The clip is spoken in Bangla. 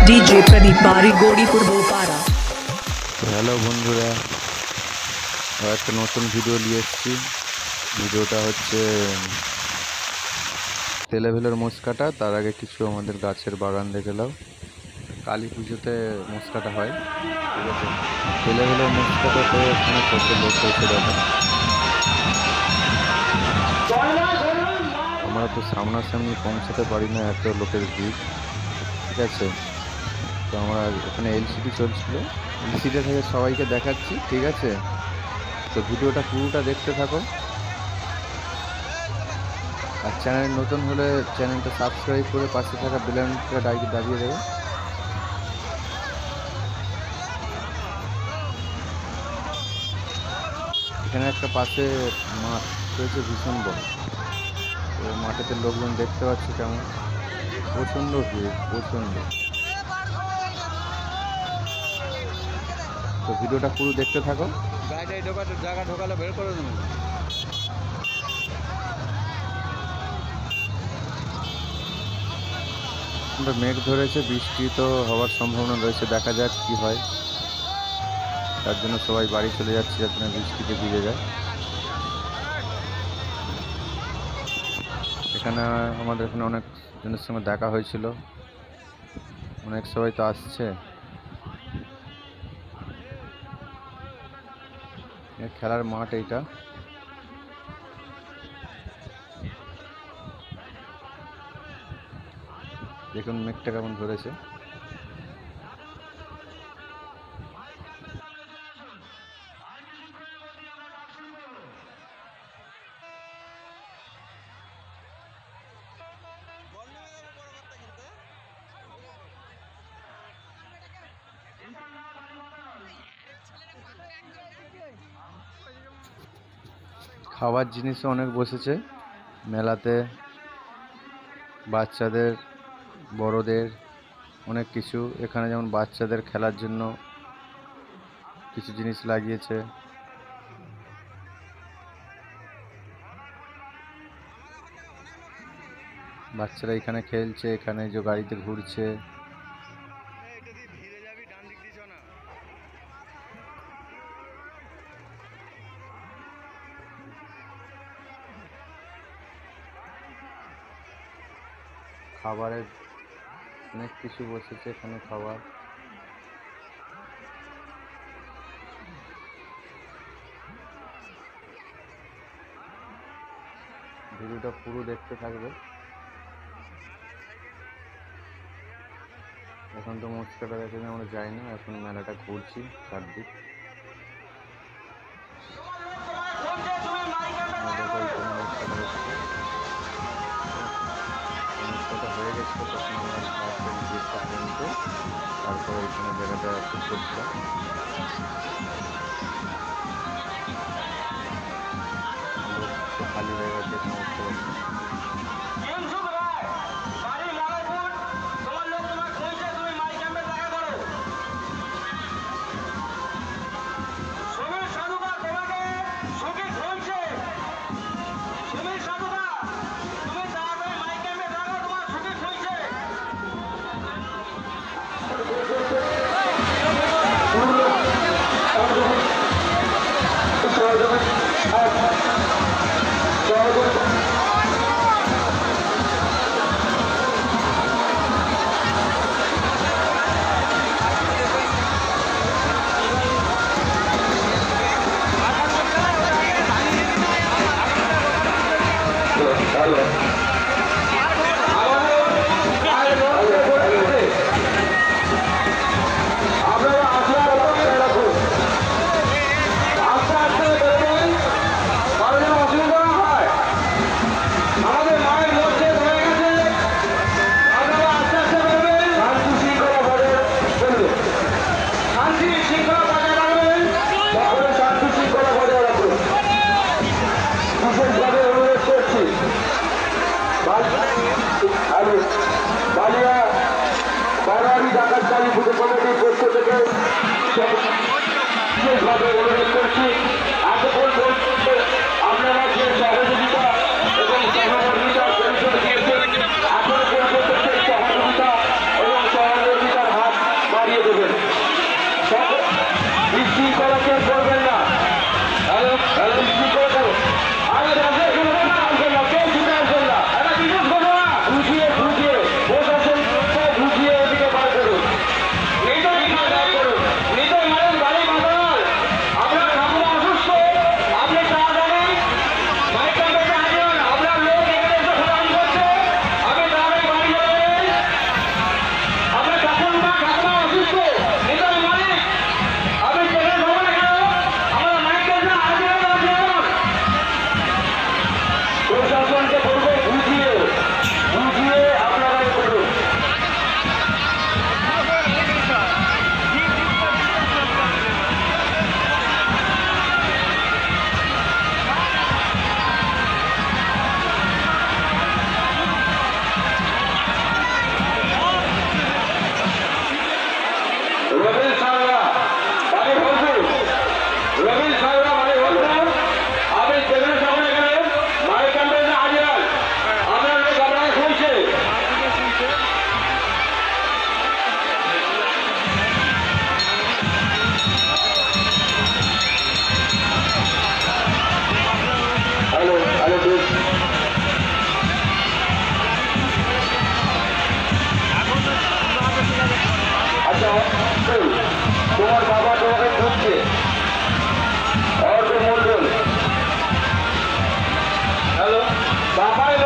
DJ Pradeep Bari Godipur Bopara। Hello বন্ধুরা, একটা নতুন ভিডিও নিয়ে এসেছি। ভিডিওটা হচ্ছে তেলেভেলের মোষ কাটা। তার আগে কিছু আমাদের গাছের বাগান দেখে নাও। কালী পুজোতে মোষ কাটা হয়, ঠিক আছে। তেলেভেলের মোষ কাটাতে এখানে কত লোক হয়েছে দেখো। আমরা তো সামনাসামনি পৌঁছাতে পারি না, এত লোকের ভিড়, ঠিক আছে। তো আমরা এখানে এলসিডি চলছিল, এলসিডি থেকে সবাইকে দেখাচ্ছি, ঠিক আছে। তো ভিডিওটা পুরোটা দেখতে থাকো। আর চ্যানেল নতুন হলে চ্যানেলটা সাবস্ক্রাইব করে পাশে থাকা বেল আইকনটা দাবিয়ে দেবে। এখানে একটা পাশে মাঠ রয়েছে ভীষণ বড়। তো মাঠেতে লোকজন দেখতে পাচ্ছি কেমন, প্রচণ্ড ভিড়, প্রচণ্ড। তো ভিডিওটা পুরো দেখতে থাকো। জায়গা ঢোকালে বের করে দেবো। মেঘ ধরেছে, বৃষ্টি তো হওয়ার সম্ভাবনা রয়েছে, দেখা যাক কি হয়। তার জন্য সবাই বাড়ি চলে যাচ্ছে যাতে না বৃষ্টিতে ভিজে যায়। এখানে আমাদের এখানে অনেক জনের সঙ্গে দেখা হয়েছিল, অনেক সবাই তো আসছে। খেলার মাঠ এইটা। দেখুন মেঘটা কেমন ধরেছে। খাবার জিনিসও অনেক বসেছে মেলাতে, বাচ্চাদের বড়দের অনেক কিছু। এখানে যেমন বাচ্চাদের খেলার জন্য কিছু জিনিস লাগিয়েছে। বাচ্চারা এখানে খেলছে, এখানে যে গাড়িতে ঘুরছে। খাবারের অনেক কিছু বসেছে এখানে, খাবার। ভিডিওটা পুরো দেখতে থাকবে। এখন তো মোষ কাটা দেখে আমরা যাই না, এখন মেলাটা ঘুরছি চারদিক। হয়ে গেছিল তখন আমরা তারপরে এখানে জায়গাটা শুট করছিলাম। খালি হয়ে গেছে এখানে উঠতে পারছি। বিশেষভাবে অনুরোধ করছি এতক্ষণ পর্যন্ত আপনারা যে সহযোগিতা এবং সহমর্মিতা পরিচয় দিয়েছেন, এখন পর্যন্ত সেই সহযোগিতা এবং সহযোগিতার বাবাই